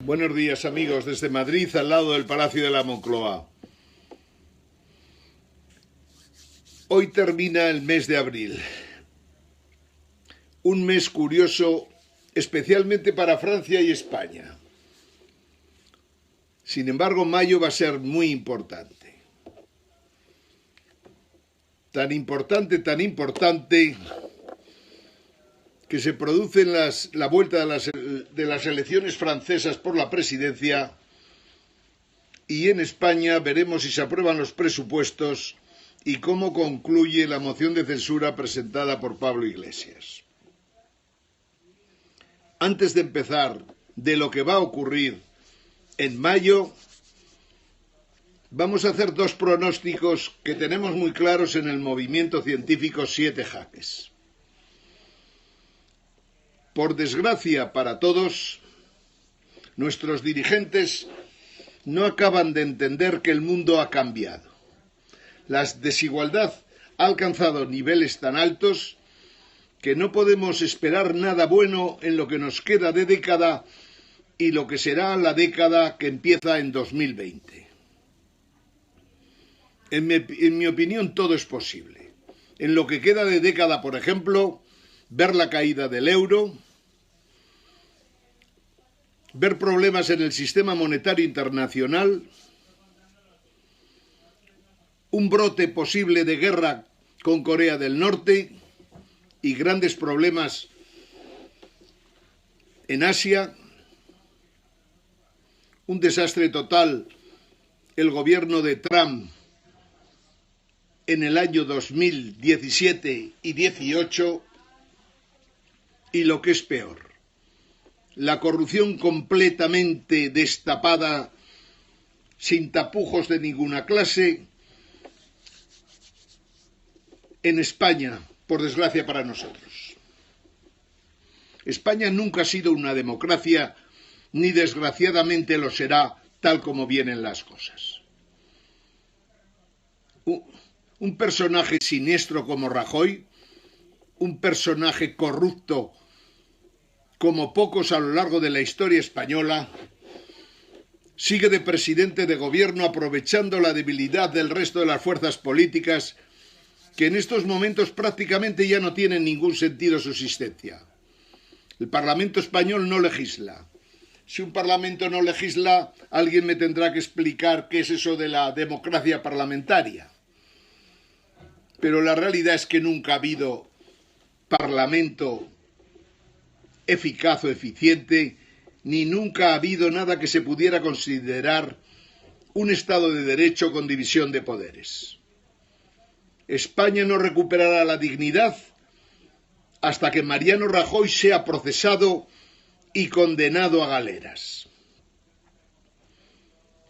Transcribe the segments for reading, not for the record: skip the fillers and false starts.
Buenos días, amigos, desde Madrid, al lado del Palacio de la Moncloa. Hoy termina el mes de abril. Un mes curioso, especialmente para Francia y España. Sin embargo, mayo va a ser muy importante. Tan importante, que se produce la vuelta de las elecciones francesas por la presidencia, y en España veremos si se aprueban los presupuestos y cómo concluye la moción de censura presentada por Pablo Iglesias. Antes de empezar de lo que va a ocurrir en mayo, vamos a hacer dos pronósticos que tenemos muy claros en el movimiento científico 7 Jaques. Por desgracia para todos, nuestros dirigentes no acaban de entender que el mundo ha cambiado. La desigualdad ha alcanzado niveles tan altos que no podemos esperar nada bueno en lo que nos queda de década y lo que será la década que empieza en 2020. En mi opinión, todo es posible. En lo que queda de década, por ejemplo, ver la caída del euro, ver problemas en el sistema monetario internacional, un brote posible de guerra con Corea del Norte y grandes problemas en Asia, un desastre total el gobierno de Trump en el año 2017 y 18 y lo que es peor, la corrupción completamente destapada, sin tapujos de ninguna clase, en España, por desgracia para nosotros. España nunca ha sido una democracia, ni desgraciadamente lo será, tal como vienen las cosas. Un personaje siniestro como Rajoy, un personaje corrupto como pocos a lo largo de la historia española, sigue de presidente de gobierno aprovechando la debilidad del resto de las fuerzas políticas que en estos momentos prácticamente ya no tienen ningún sentido su existencia. El Parlamento español no legisla. Si un Parlamento no legisla, alguien me tendrá que explicar qué es eso de la democracia parlamentaria. Pero la realidad es que nunca ha habido Parlamento eficaz o eficiente, ni nunca ha habido nada que se pudiera considerar un Estado de Derecho con división de poderes. España no recuperará la dignidad hasta que Mariano Rajoy sea procesado y condenado a galeras.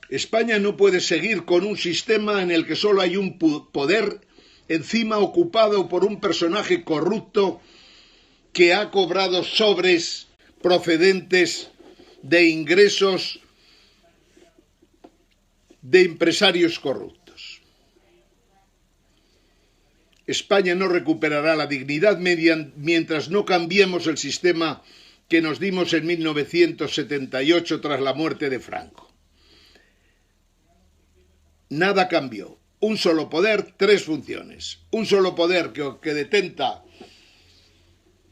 España no puede seguir con un sistema en el que solo hay un poder, encima ocupado por un personaje corrupto que ha cobrado sobres procedentes de ingresos de empresarios corruptos. España no recuperará la dignidad mientras no cambiemos el sistema que nos dimos en 1978 tras la muerte de Franco. Nada cambió. Un solo poder, tres funciones. Un solo poder que detenta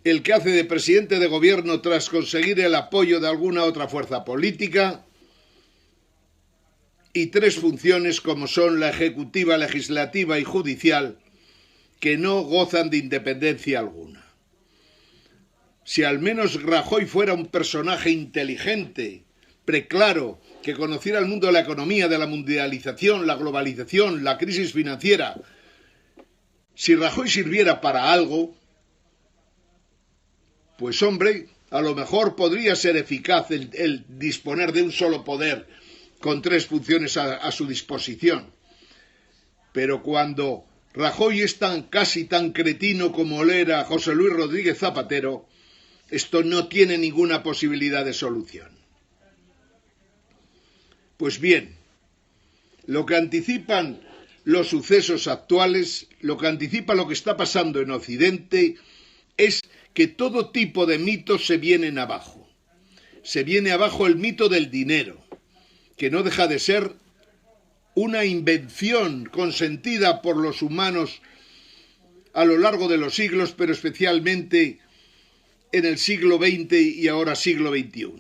el que hace de presidente de gobierno tras conseguir el apoyo de alguna otra fuerza política, y tres funciones como son la ejecutiva, legislativa y judicial, que no gozan de independencia alguna. Si al menos Rajoy fuera un personaje inteligente, preclaro, que conociera el mundo de la economía, de la mundialización, la globalización, la crisis financiera, si Rajoy sirviera para algo, pues hombre, a lo mejor podría ser eficaz el disponer de un solo poder con tres funciones a su disposición. Pero cuando Rajoy es casi tan cretino como lo era José Luis Rodríguez Zapatero, esto no tiene ninguna posibilidad de solución. Pues bien, lo que anticipan los sucesos actuales, lo que anticipa lo que está pasando en Occidente, es que todo tipo de mitos se vienen abajo. se viene abajo el mito del dinero, que no deja de ser una invención consentida por los humanos a lo largo de los siglos, pero especialmente en el siglo XX y ahora siglo XXI.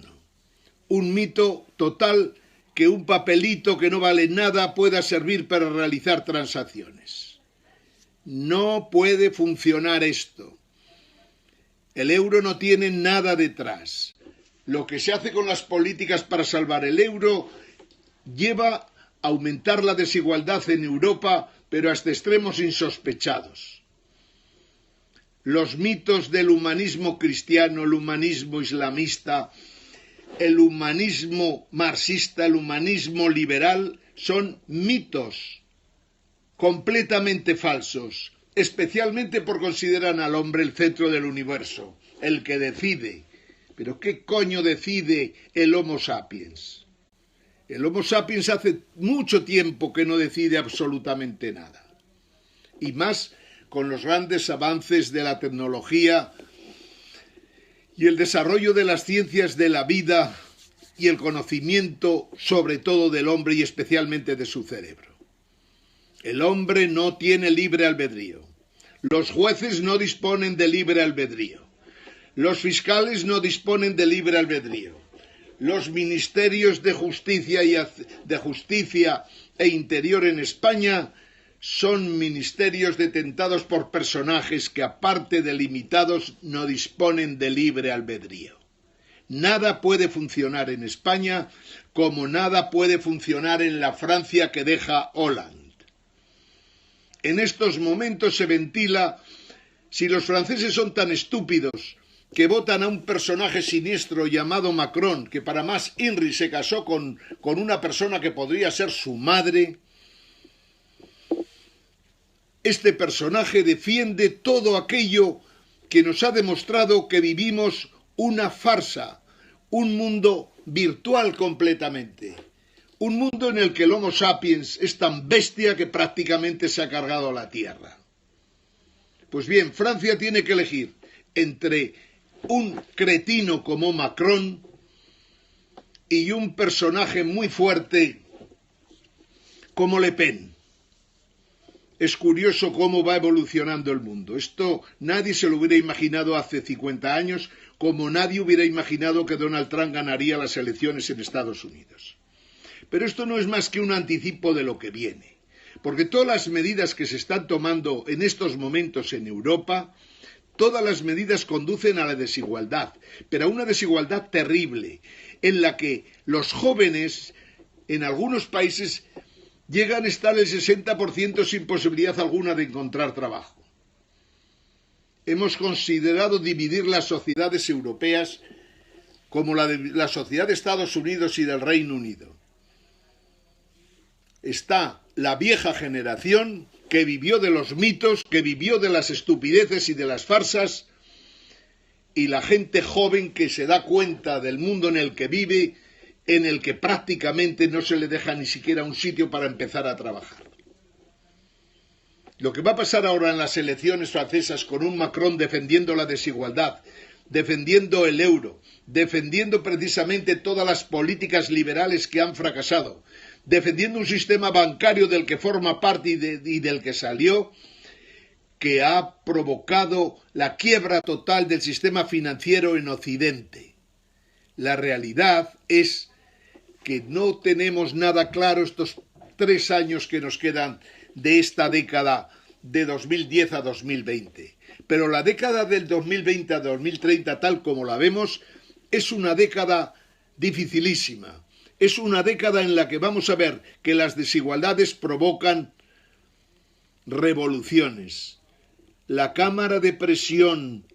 Un mito total que un papelito que no vale nada pueda servir para realizar transacciones. No puede funcionar esto. El euro no tiene nada detrás. Lo que se hace con las políticas para salvar el euro lleva a aumentar la desigualdad en Europa, pero hasta extremos insospechados. Los mitos del humanismo cristiano, el humanismo islamista, el humanismo marxista, el humanismo liberal, son mitos completamente falsos, especialmente por considerar al hombre el centro del universo, el que decide. ¿Pero qué coño decide el Homo sapiens? El Homo sapiens hace mucho tiempo que no decide absolutamente nada. Y más con los grandes avances de la tecnología y el desarrollo de las ciencias de la vida y el conocimiento sobre todo del hombre y especialmente de su cerebro. El hombre no tiene libre albedrío. Los jueces no disponen de libre albedrío. Los fiscales no disponen de libre albedrío. Los ministerios de justicia e interior en España son ministerios detentados por personajes que, aparte de limitados, no disponen de libre albedrío. Nada puede funcionar en España como nada puede funcionar en la Francia que deja Hollande. En estos momentos se ventila si los franceses son tan estúpidos que votan a un personaje siniestro llamado Macron, que para más Inri se casó con una persona que podría ser su madre. Este personaje defiende todo aquello que nos ha demostrado que vivimos una farsa, un mundo virtual completamente, un mundo en el que el Homo sapiens es tan bestia que prácticamente se ha cargado la Tierra. Pues bien, Francia tiene que elegir entre un cretino como Macron y un personaje muy fuerte como Le Pen. Es curioso cómo va evolucionando el mundo. Esto nadie se lo hubiera imaginado hace 50 años, como nadie hubiera imaginado que Donald Trump ganaría las elecciones en Estados Unidos. Pero esto no es más que un anticipo de lo que viene, porque todas las medidas que se están tomando en estos momentos en Europa, todas las medidas conducen a la desigualdad, pero a una desigualdad terrible, en la que los jóvenes en algunos países llegan a estar el 60% sin posibilidad alguna de encontrar trabajo. Hemos considerado dividir las sociedades europeas como la sociedad de Estados Unidos y del Reino Unido. Está la vieja generación que vivió de los mitos, que vivió de las estupideces y de las farsas, y la gente joven que se da cuenta del mundo en el que vive, en el que prácticamente no se le deja ni siquiera un sitio para empezar a trabajar. Lo que va a pasar ahora en las elecciones francesas con un Macron defendiendo la desigualdad, defendiendo el euro, defendiendo precisamente todas las políticas liberales que han fracasado, defendiendo un sistema bancario del que forma parte y del que salió, que ha provocado la quiebra total del sistema financiero en Occidente. La realidad es que no tenemos nada claro estos 3 años que nos quedan de esta década de 2010 a 2020. Pero la década del 2020 a 2030, tal como la vemos, es una década dificilísima. Es una década en la que vamos a ver que las desigualdades provocan revoluciones. La cámara de presión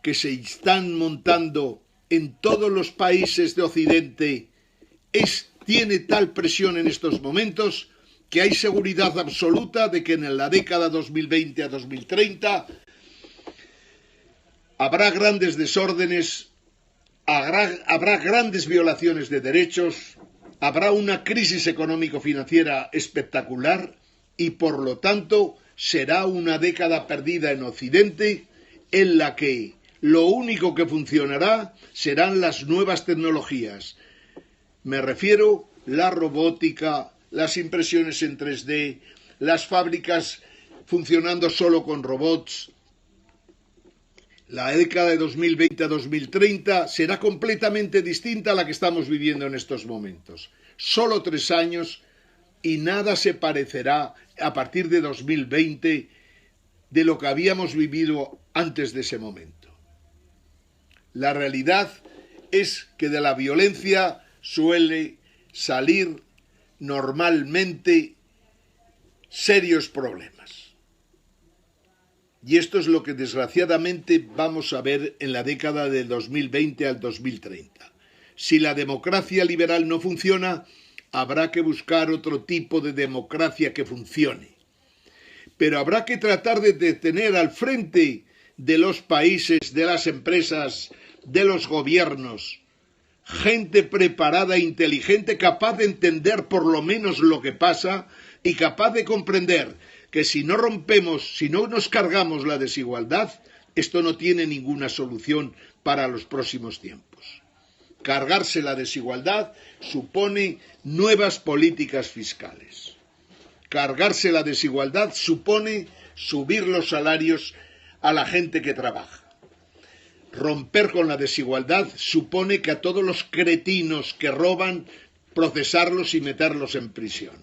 que se están montando en todos los países de Occidente tiene tal presión en estos momentos que hay seguridad absoluta de que en la década 2020 a 2030 habrá grandes desórdenes, habrá grandes violaciones de derechos, habrá una crisis económico-financiera espectacular y, por lo tanto, será una década perdida en Occidente en la que Lo único que funcionará serán las nuevas tecnologías. Me refiero a la robótica, las impresiones en 3D, las fábricas funcionando solo con robots. La década de 2020 a 2030 será completamente distinta a la que estamos viviendo en estos momentos. Solo 3 años y nada se parecerá a partir de 2020 de lo que habíamos vivido antes de ese momento. La realidad es que de la violencia suele salir normalmente serios problemas. Y esto es lo que desgraciadamente vamos a ver en la década del 2020 al 2030. Si la democracia liberal no funciona, habrá que buscar otro tipo de democracia que funcione. Pero habrá que tratar de tener al frente de los países, de las empresas, de los gobiernos, gente preparada e inteligente, capaz de entender por lo menos lo que pasa y capaz de comprender que si no rompemos, si no nos cargamos la desigualdad, esto no tiene ninguna solución para los próximos tiempos. Cargarse la desigualdad supone nuevas políticas fiscales. Cargarse la desigualdad supone subir los salarios a la gente que trabaja. Romper con la desigualdad supone que a todos los cretinos que roban, procesarlos y meterlos en prisión.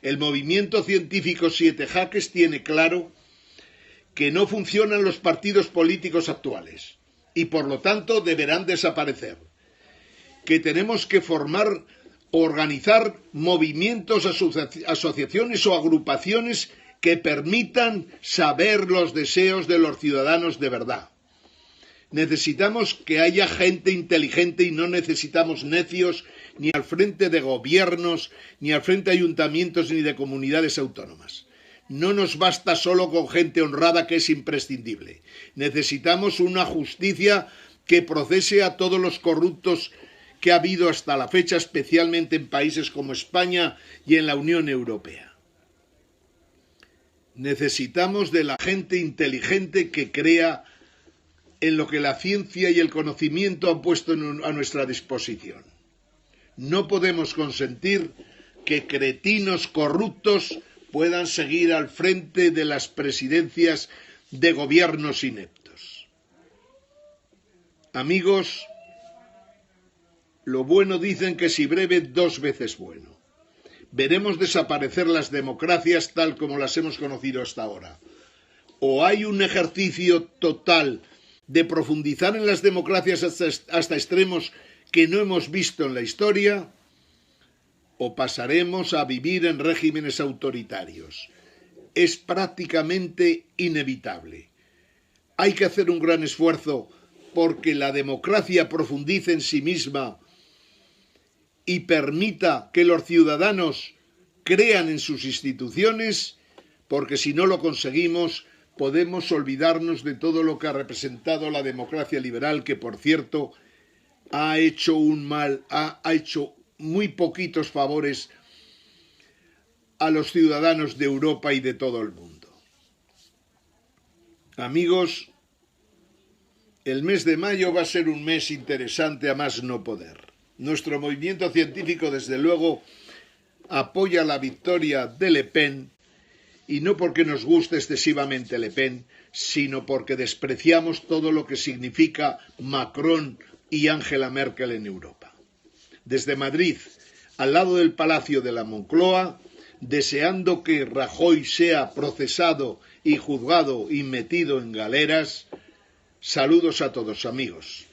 El movimiento científico Siete Jaques tiene claro que no funcionan los partidos políticos actuales y por lo tanto deberán desaparecer. Que tenemos que formar, organizar movimientos, asociaciones o agrupaciones que permitan saber los deseos de los ciudadanos de verdad. Necesitamos que haya gente inteligente y no necesitamos necios ni al frente de gobiernos, ni al frente de ayuntamientos, ni de comunidades autónomas. No nos basta solo con gente honrada, que es imprescindible. Necesitamos una justicia que procese a todos los corruptos que ha habido hasta la fecha, especialmente en países como España y en la Unión Europea. Necesitamos de la gente inteligente que crea en lo que la ciencia y el conocimiento han puesto a nuestra disposición. No podemos consentir que cretinos corruptos puedan seguir al frente de las presidencias de gobiernos ineptos. Amigos, lo bueno dicen que si breve, 2 veces bueno. Veremos desaparecer las democracias tal como las hemos conocido hasta ahora. O hay un ejercicio total de profundizar en las democracias hasta extremos que no hemos visto en la historia, o pasaremos a vivir en regímenes autoritarios. Es prácticamente inevitable. Hay que hacer un gran esfuerzo porque la democracia profundice en sí misma y permita que los ciudadanos crean en sus instituciones, porque si no lo conseguimos, podemos olvidarnos de todo lo que ha representado la democracia liberal, que por cierto ha hecho muy poquitos favores a los ciudadanos de Europa y de todo el mundo. Amigos, el mes de mayo va a ser un mes interesante a más no poder. Nuestro movimiento científico, desde luego, apoya la victoria de Le Pen, y no porque nos guste excesivamente Le Pen, sino porque despreciamos todo lo que significa Macron y Angela Merkel en Europa. Desde Madrid, al lado del Palacio de la Moncloa, deseando que Rajoy sea procesado y juzgado y metido en galeras, saludos a todos, amigos.